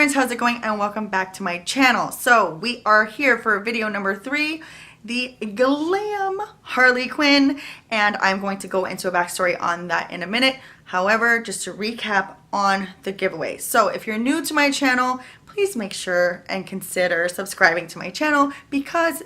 friends, how's it going? And welcome back to my channel. So we are here for video number 3, the Glam Harley Quinn, and I'm going to go into a backstory on that in a minute. However, just to recap on the giveaway. So if you're new to my channel, please make sure and consider subscribing to my channel, because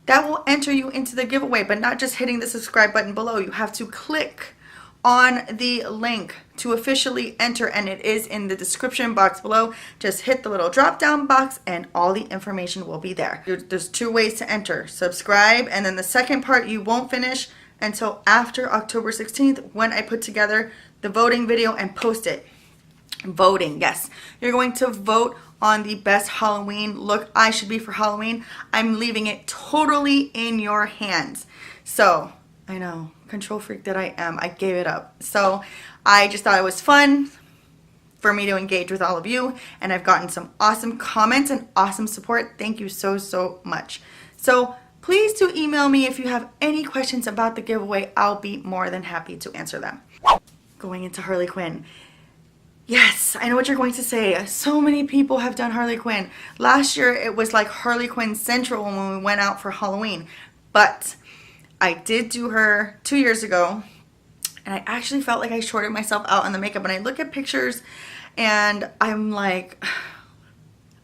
that will enter you into the giveaway, but not just hitting the subscribe button below. You have to click on the link to officially enter, and it is in the description box below. Just hit the little drop down box and all the information will be there. There's 2 ways to enter: subscribe, and then the second part you won't finish until after October 16th when I put together the voting video and post it. Voting, yes, you're going to vote on the best Halloween look I should be for Halloween. I'm leaving it totally in your hands. So I know, control freak that I am, I gave it up. So I just thought it was fun for me to engage with all of you, and I've gotten some awesome comments and awesome support. Thank you so much. So please do email me if you have any questions about the giveaway. I'll be more than happy to answer them. Going into Harley Quinn. Yes, I know what you're going to say. So many people have done Harley Quinn. Last year it was like Harley Quinn Central when we went out for Halloween, but I did do her 2 years ago, and I actually felt like I shorted myself out on the makeup. And I look at pictures and I'm like,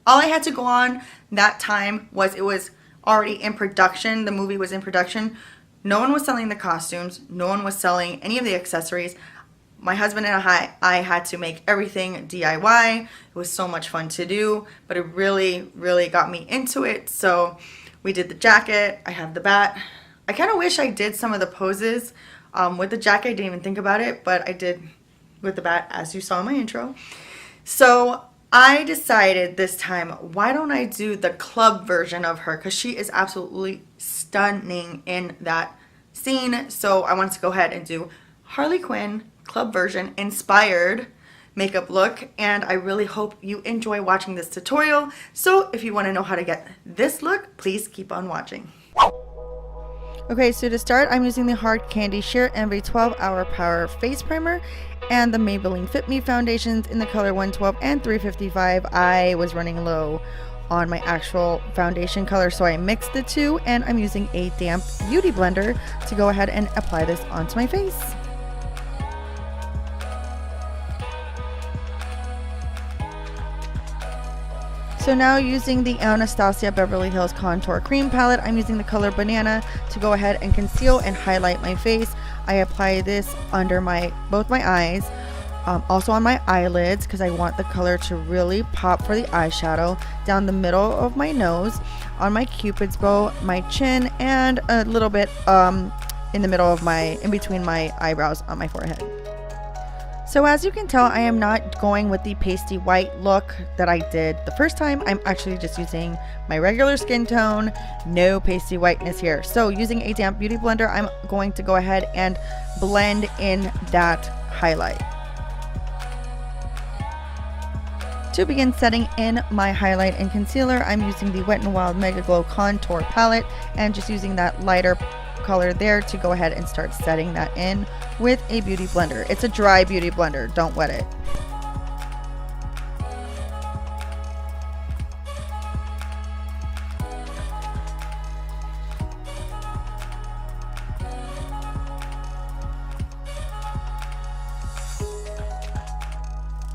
all I had to go on that time was it was already in production. The movie was in production. No one was selling the costumes. No one was selling any of the accessories. My husband and I had to make everything DIY. It was so much fun to do, but it really got me into it. So we did the jacket. I have the bat. I kind of wish I did some of the poses with the jacket. I didn't even think about it, but I did with the bat, as you saw in my intro. So I decided this time, why don't I do the club version of her, because she is absolutely stunning in that scene. So I wanted to go ahead and do Harley Quinn club version inspired makeup look, and I really hope you enjoy watching this tutorial. So if you want to know how to get this look, please keep on watching. Okay, so to start, I'm using the Hard Candy Sheer Envy 12-Hour Power Face Primer and the Maybelline Fit Me foundations in the color 112 and 355. I was running low on my actual foundation color, so I mixed the two, and I'm using a damp beauty blender to go ahead and apply this onto my face. So now, using the Anastasia Beverly Hills Contour Cream Palette, I'm using the color Banana to go ahead and conceal and highlight my face. I apply this under both my eyes, also on my eyelids, because I want the color to really pop for the eyeshadow, down the middle of my nose, on my cupid's bow, my chin, and a little bit in the middle of in between my eyebrows on my forehead. So as you can tell, I am not going with the pasty white look that I did the first time. I'm actually just using my regular skin tone, no pasty whiteness here. So using a damp beauty blender, I'm going to go ahead and blend in that highlight. To begin setting in my highlight and concealer, I'm using the Wet n Wild Mega Glow Contour Palette and just using that lighter color there to go ahead and start setting that in with a beauty blender. It's a dry beauty blender, don't wet it.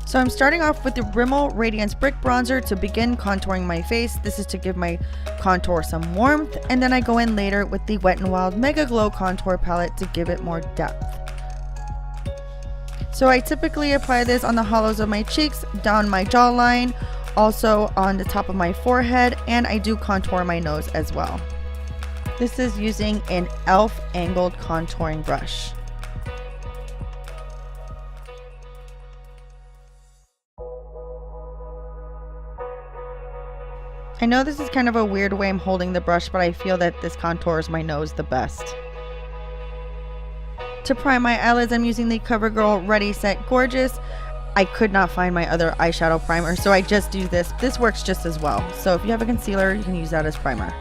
So I'm starting off with the Rimmel Radiance Brick Bronzer to begin contouring my face. This is to give my contour some warmth, and then I go in later with the Wet n Wild Mega Glow Contour Palette to give it more depth. So I typically apply this on the hollows of my cheeks, down my jawline, also on the top of my forehead, and I do contour my nose as well. This is using an e.l.f. angled contouring brush. I know this is kind of a weird way I'm holding the brush, but I feel that this contours my nose the best. To prime my eyelids, I'm using the CoverGirl Ready Set Gorgeous. I could not find my other eyeshadow primer, so I just do this. This works just as well. So if you have a concealer, you can use that as primer.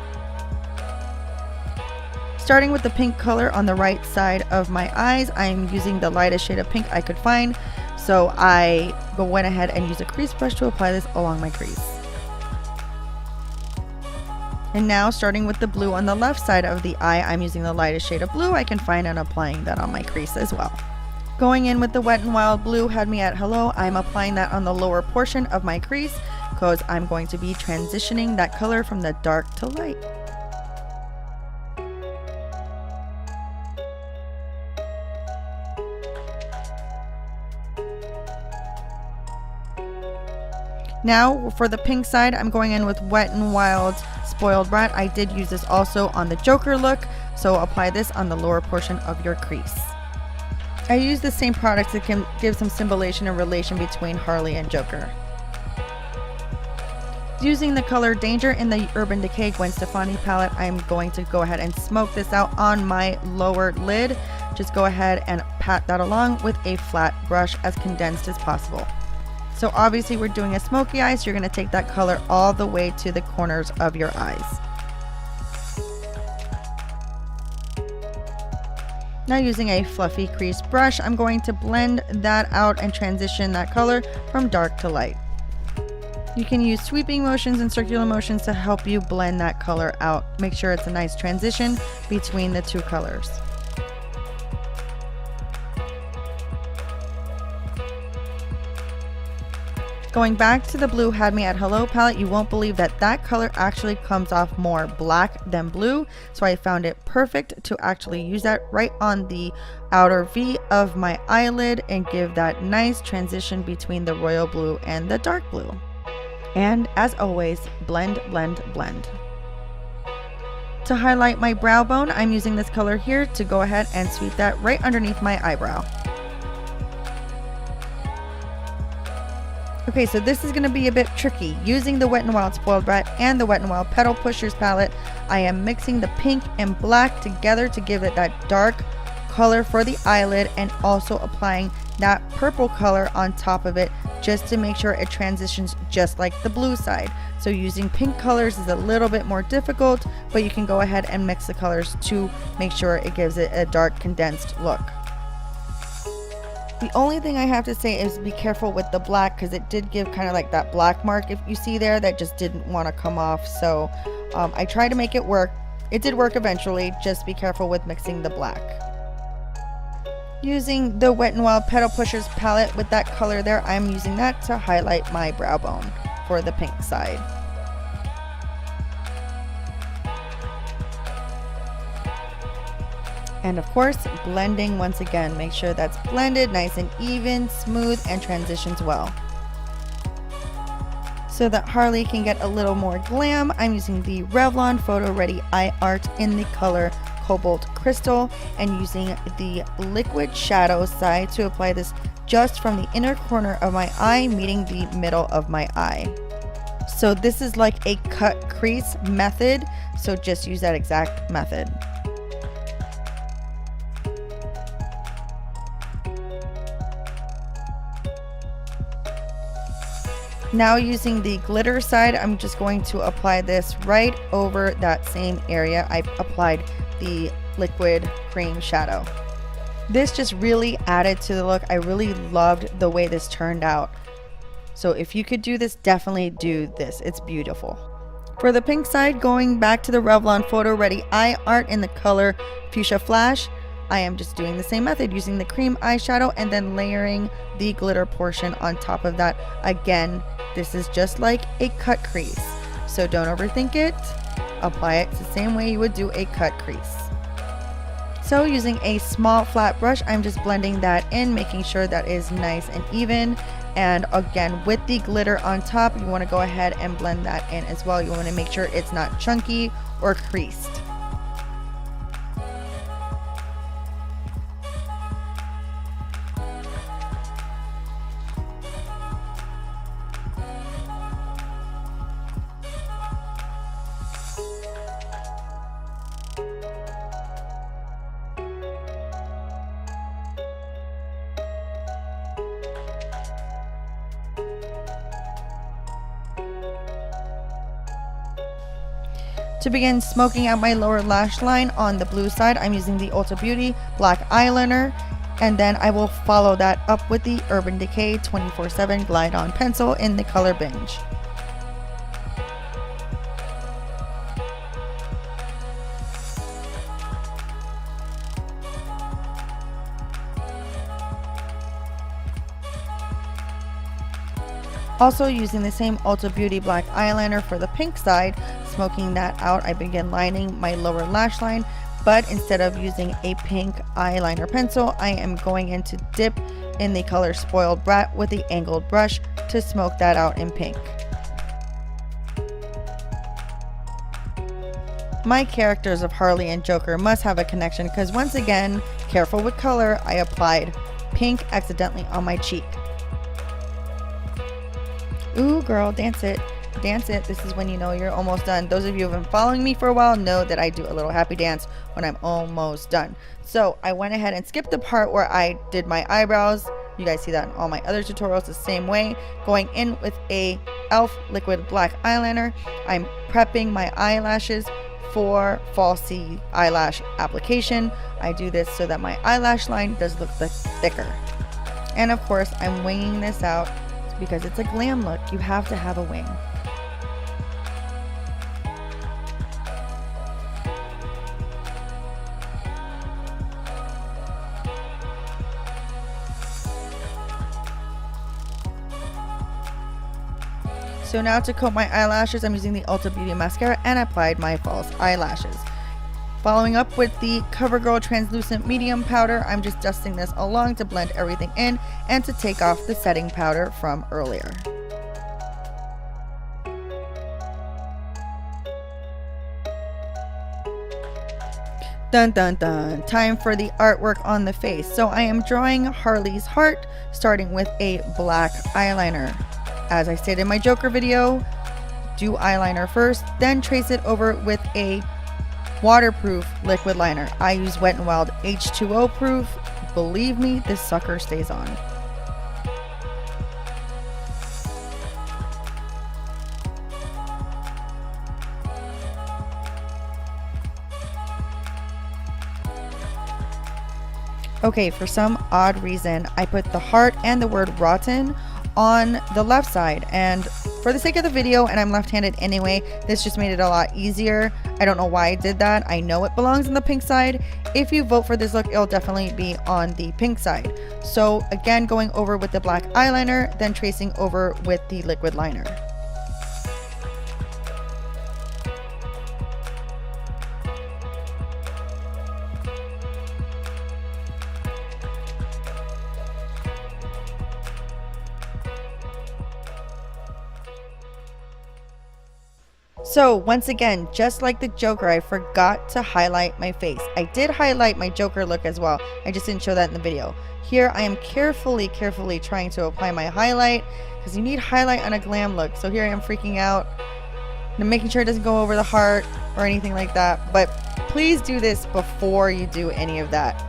Starting with the pink color on the right side of my eyes, I'm using the lightest shade of pink I could find. So I went ahead and used a crease brush to apply this along my crease. And now, starting with the blue on the left side of the eye, I'm using the lightest shade of blue I can find and applying that on my crease as well. Going in with the Wet n Wild blue had me at hello, I'm applying that on the lower portion of my crease because I'm going to be transitioning that color from the dark to light. Now for the pink side, I'm going in with Wet n Wild's Spoiled Brat. I did use this also on the Joker look, so apply this on the lower portion of your crease. I use the same products that can give some symbolization and relation between Harley and Joker. Using the color Danger in the Urban Decay Gwen Stefani palette, I'm going to go ahead and smoke this out on my lower lid. Just go ahead and pat that along with a flat brush as condensed as possible. So obviously we're doing a smoky eye, so you're going to take that color all the way to the corners of your eyes. Now using a fluffy crease brush, I'm going to blend that out and transition that color from dark to light. You can use sweeping motions and circular motions to help you blend that color out. Make sure it's a nice transition between the two colors. Going back to the blue Had Me at Hello palette, you won't believe that that color actually comes off more black than blue. So I found it perfect to actually use that right on the outer V of my eyelid and give that nice transition between the royal blue and the dark blue. And as always, blend, blend, blend. To highlight my brow bone, I'm using this color here to go ahead and sweep that right underneath my eyebrow. Okay, so this is going to be a bit tricky. Using the Wet n Wild Spoiled Brat and the Wet n Wild Petal Pushers palette, I am mixing the pink and black together to give it that dark color for the eyelid and also applying that purple color on top of it just to make sure it transitions just like the blue side. So using pink colors is a little bit more difficult, but you can go ahead and mix the colors to make sure it gives it a dark condensed look. The only thing I have to say is be careful with the black because it did give kind of like that black mark if you see there that just didn't want to come off. So I tried to make it work. It did work eventually. Just be careful with mixing the black. Using the Wet n Wild Petal Pushers palette with that color there, I'm using that to highlight my brow bone for the pink side. And of course, blending once again. Make sure that's blended nice and even, smooth, and transitions well. So that Harley can get a little more glam, I'm using the Revlon Photo Ready Eye Art in the color Cobalt Crystal and using the liquid shadow side to apply this just from the inner corner of my eye meeting the middle of my eye. So this is like a cut crease method, so just use that exact method. Now using the glitter side, I'm just going to apply this right over that same area I applied the liquid cream shadow. This just really added to the look. I really loved the way this turned out. So if you could do this, definitely do this. It's beautiful. For the pink side, going back to the Revlon Photo Ready Eye Art in the color Fuchsia Flash, I am just doing the same method using the cream eyeshadow and then layering the glitter portion on top of that. Again, this is just like a cut crease, so don't overthink it. Apply it the same way you would do a cut crease. So using a small flat brush, I'm just blending that in, making sure that is nice and even. And again, with the glitter on top, you want to go ahead and blend that in as well. You want to make sure it's not chunky or creased. To begin smoking out my lower lash line on the blue side, I'm using the Ulta Beauty Black Eyeliner And then I will follow that up with the Urban Decay 24/7 Glide On Pencil in the color Binge. Also using the same Ulta Beauty black eyeliner for the pink side, smoking that out, I begin lining my lower lash line, but instead of using a pink eyeliner pencil, I am going in to dip in the color Spoiled Brat with the angled brush to smoke that out in pink. My characters of Harley and Joker must have a connection because once again, careful with color, I applied pink accidentally on my cheek. Ooh, girl, dance it. Dance it. This is when you know you're almost done. Those of you who have been following me for a while know that I do a little happy dance when I'm almost done. So I went ahead and skipped the part where I did my eyebrows. You guys see that in all my other tutorials the same way. Going in with a e.l.f. liquid black eyeliner. I'm prepping my eyelashes for falsy eyelash application. I do this so that my eyelash line does look thicker. And of course, I'm winging this out because it's a glam look. You have to have a wing. So now to coat my eyelashes, I'm using the Ulta Beauty mascara and applied my false eyelashes. Following up with the CoverGirl translucent medium powder, I'm just dusting this along to blend everything in and to take off the setting powder from earlier. Dun dun dun, time for the artwork on the face. So I am drawing Harley's heart, starting with a black eyeliner. As I stated in my Joker video, do eyeliner first, then trace it over with a waterproof liquid liner. I use Wet n Wild H2O proof. Believe me, this sucker stays on. Okay, for some odd reason, I put the heart and the word rotten on the left side, and for the sake of the video, and I'm left-handed anyway, this just made it a lot easier. I don't know why I did that. I know it belongs on the pink side. If you vote for this look, it'll definitely be on the pink side. So again, going over with the black eyeliner, then tracing over with the liquid liner. So once again, just like the Joker, I forgot to highlight my face. I did highlight my Joker look as well. I just didn't show that in the video. Here I am carefully trying to apply my highlight because you need highlight on a glam look. So here I am freaking out. I'm making sure it doesn't go over the heart or anything like that. But please do this before you do any of that.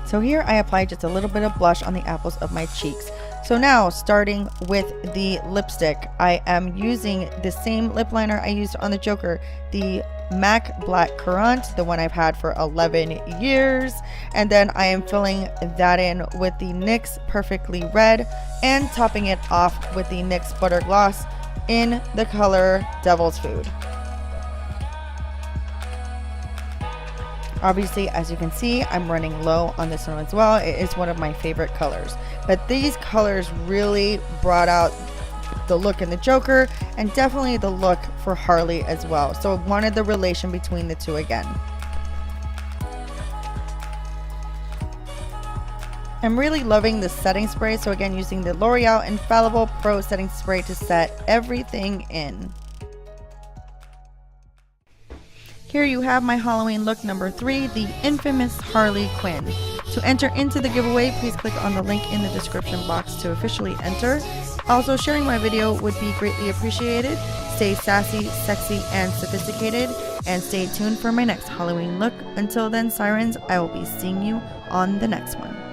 So here I applied just a little bit of blush on the apples of my cheeks. So now starting with the lipstick, I am using the same lip liner I used on the Joker, the MAC Black Currant, the one I've had for 11 years. And then I am filling that in with the NYX Perfectly Red and topping it off with the NYX Butter Gloss in the color Devil's Food. Obviously, as you can see, I'm running low on this one as well. It is one of my favorite colors. But these colors really brought out the look in the Joker and definitely the look for Harley as well. So I wanted the relation between the two again. I'm really loving the setting spray. So again, using the L'Oreal Infallible Pro Setting Spray to set everything in. Here you have my Halloween look number 3, the infamous Harley Quinn. To enter into the giveaway, please click on the link in the description box to officially enter. Also, sharing my video would be greatly appreciated. Stay sassy, sexy, and sophisticated, and stay tuned for my next Halloween look. Until then, sirens, I will be seeing you on the next one.